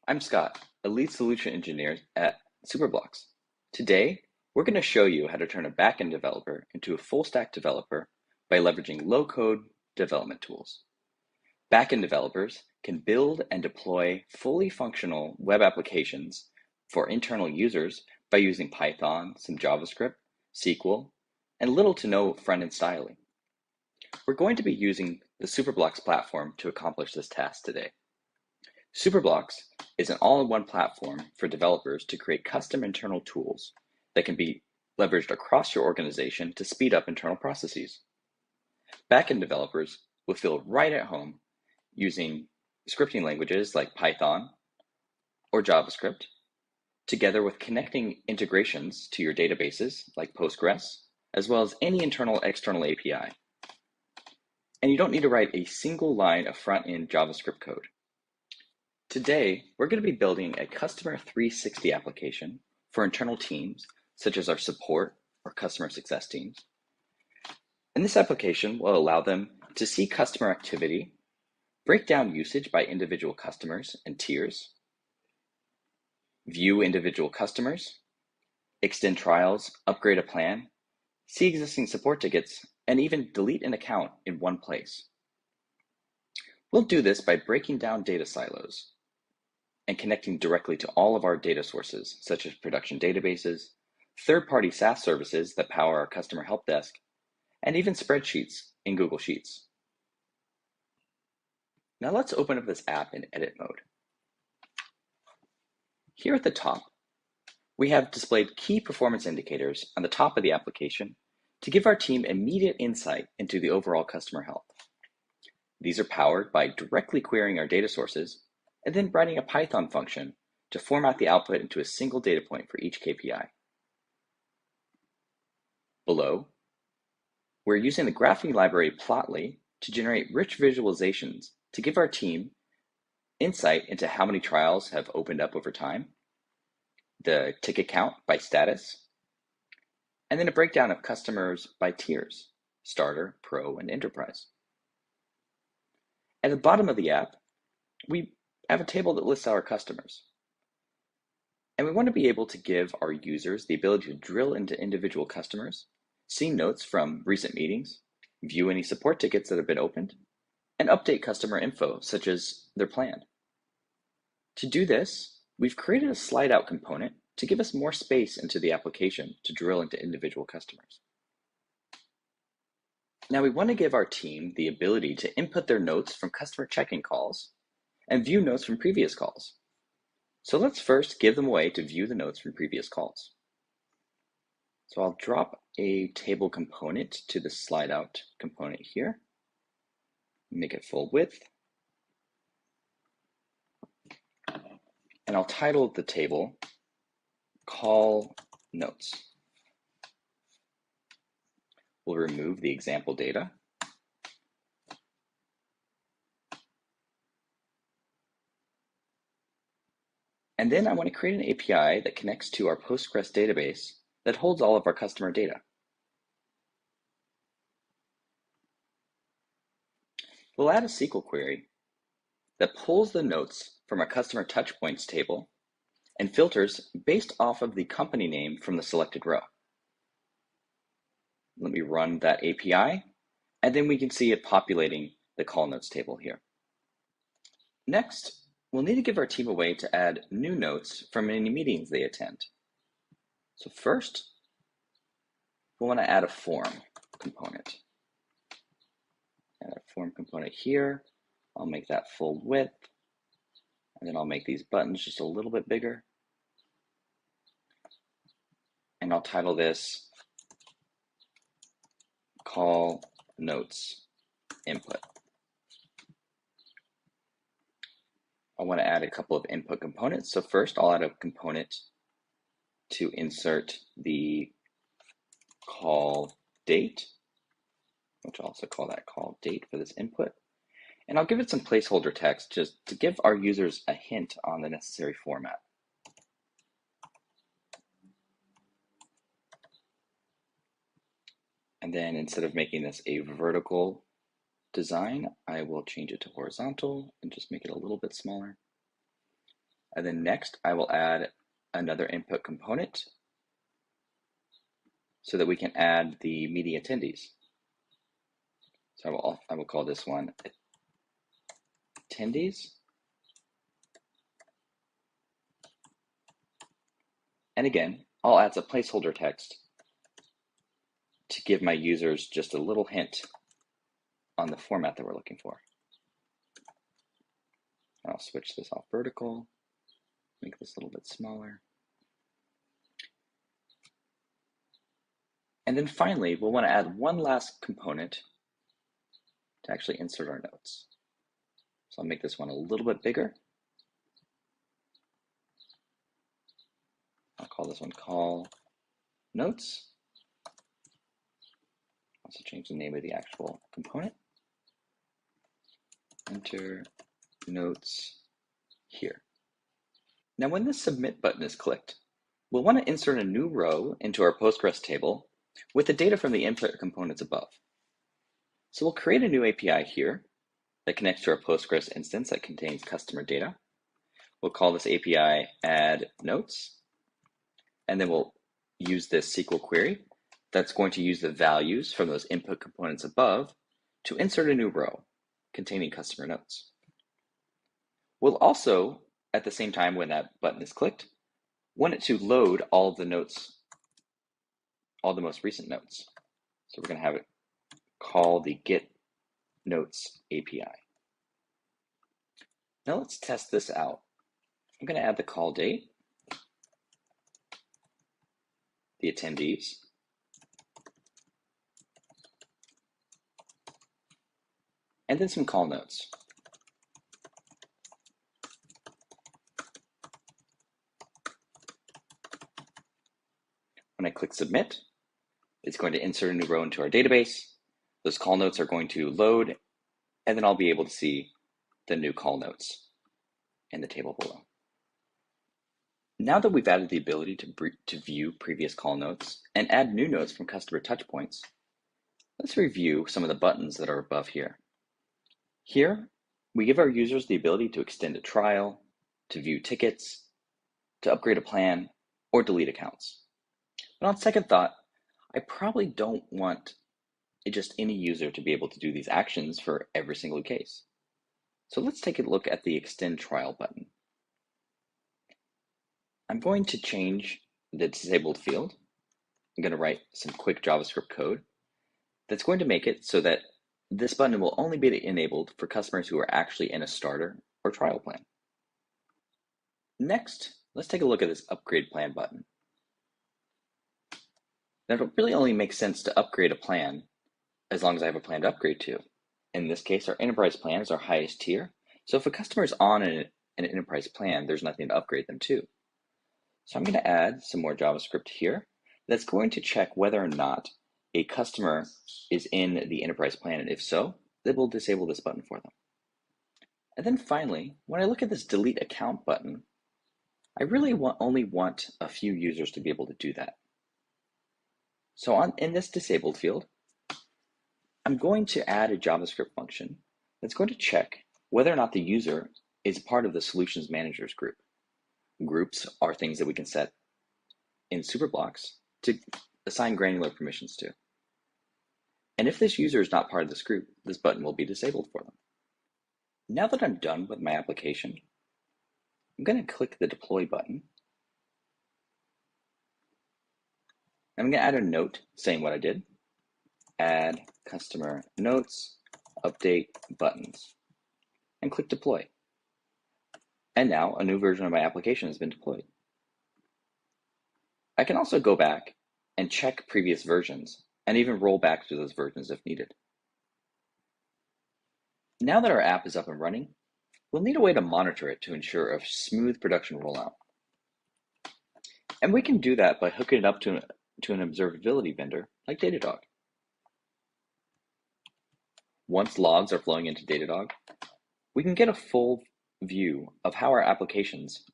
I'm Scott, a lead solution engineer at Superblocks. Today, we're going to show you how to turn a backend developer into a full-stack developer by leveraging low-code development tools. Backend developers can build and deploy fully functional web applications for internal users by using Python, some JavaScript, SQL, and little to no front-end styling. We're going to be using the Superblocks platform to accomplish this task today. Superblocks is an all-in-one platform for developers to create custom internal tools that can be leveraged across your organization to speed up internal processes. Backend developers will feel right at home using scripting languages like Python or JavaScript, together with connecting integrations to your databases like Postgres, as well as any internal-external API. And you don't need to write a single line of front-end JavaScript code. Today, we're going to be building a Customer 360 application for internal teams, such as our support or customer success teams. And this application will allow them to see customer activity, break down usage by individual customers and tiers, view individual customers, extend trials, upgrade a plan, see existing support tickets, and even delete an account in one place. We'll do this by breaking down data silos and connecting directly to all of our data sources, such as production databases, third-party SaaS services that power our customer help desk, and even spreadsheets in Google Sheets. Now let's open up this app in edit mode. Here at the top, we have displayed key performance indicators on the top of the application to give our team immediate insight into the overall customer health. These are powered by directly querying our data sources and then writing a Python function to format the output into a single data point for each KPI. Below, we're using the graphing library Plotly to generate rich visualizations to give our team insight into how many trials have opened up over time, the ticket count by status, and then a breakdown of customers by tiers, Starter, Pro, and Enterprise. At the bottom of the app, we have a table that lists our customers. And we want to be able to give our users the ability to drill into individual customers, see notes from recent meetings, view any support tickets that have been opened, and update customer info, such as their plan. To do this, we've created a slide out component to give us more space into the application to drill into individual customers. Now we want to give our team the ability to input their notes from customer check-in calls and view notes from previous calls. So let's first give them a way to view the notes from previous calls. So I'll drop a table component to the slide out component here, make it full width, and I'll title the table Call Notes. We'll remove the example data. And then I want to create an API that connects to our Postgres database that holds all of our customer data. We'll add a SQL query that pulls the notes from our customer touchpoints table and filters based off of the company name from the selected row. Let me run that API, and then we can see it populating the call notes table here. Next, we'll need to give our team a way to add new notes from any meetings they attend. So first, we'll want to add a form component. Add a form component here. I'll make that full width, and then I'll make these buttons just a little bit bigger. And I'll title this Call Notes Input. I want to add a couple of input components. So first, I'll add a component to insert the call date, which I'll also call that call date for this input. And I'll give it some placeholder text just to give our users a hint on the necessary format. And then instead of making this a vertical design, I will change it to horizontal and just make it a little bit smaller. And then next, I will add another input component so that we can add the meeting attendees. So I will call this one attendees. And again, I'll add some placeholder text to give my users just a little hint on the format that we're looking for. I'll switch this off vertical, make this a little bit smaller. And then finally, we'll want to add one last component to actually insert our notes. So I'll make this one a little bit bigger. I'll call this one call notes. Also change the name of the actual component. Enter notes here. Now when the submit button is clicked, we'll want to insert a new row into our Postgres table with the data from the input components above. So we'll create a new API here that connects to our Postgres instance that contains customer data. We'll call this API add notes, and then we'll use this SQL query that's going to use the values from those input components above to insert a new row containing customer notes. We'll also, at the same time when that button is clicked, want it to load all of the notes, all the most recent notes. So we're going to have it call the get notes API. Now let's test this out. I'm going to add the call date, the attendees, and then some call notes. When I click submit, it's going to insert a new row into our database. Those call notes are going to load, and then I'll be able to see the new call notes in the table below. Now that we've added the ability to view previous call notes and add new notes from customer touchpoints, let's review some of the buttons that are above here. Here, we give our users the ability to extend a trial, to view tickets, to upgrade a plan, or delete accounts. But on second thought, I probably don't want just any user to be able to do these actions for every single case. So let's take a look at the extend trial button. I'm going to change the disabled field. I'm going to write some quick JavaScript code that's going to make it so that this button will only be enabled for customers who are actually in a starter or trial plan. Next, let's take a look at this upgrade plan button. Now, it really only makes sense to upgrade a plan as long as I have a plan to upgrade to. In this case, our enterprise plan is our highest tier. So if a customer is on an enterprise plan, there's nothing to upgrade them to. So I'm going to add some more JavaScript here that's going to check whether or not a customer is in the enterprise plan, and if so, it will disable this button for them. And then finally, when I look at this delete account button, I really only want a few users to be able to do that. So in this disabled field, I'm going to add a JavaScript function that's going to check whether or not the user is part of the solutions managers group. Groups are things that we can set in Superblocks to assign granular permissions to. And if this user is not part of this group, this button will be disabled for them. Now that I'm done with my application, I'm going to click the deploy button. I'm going to add a note saying what I did. Add customer notes, update buttons, and click deploy. And now a new version of my application has been deployed. I can also go back and check previous versions and even roll back to those versions if needed. Now that our app is up and running, we'll need a way to monitor it to ensure a smooth production rollout. And we can do that by hooking it up to an observability vendor like Datadog. Once logs are flowing into Datadog, we can get a full view of how our applications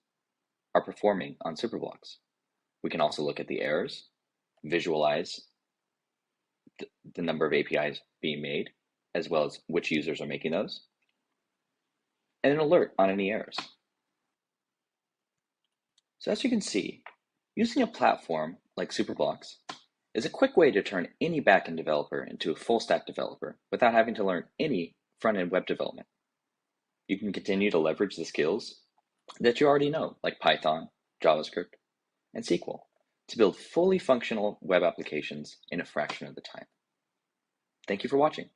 are performing on Superblocks. We can also look at the errors, visualize the number of APIs being made, as well as which users are making those, and an alert on any errors. So as you can see, using a platform like Superblocks is a quick way to turn any backend developer into a full-stack developer without having to learn any front-end web development. You can continue to leverage the skills that you already know, like Python, JavaScript, and SQL, to build fully functional web applications in a fraction of the time. Thank you for watching.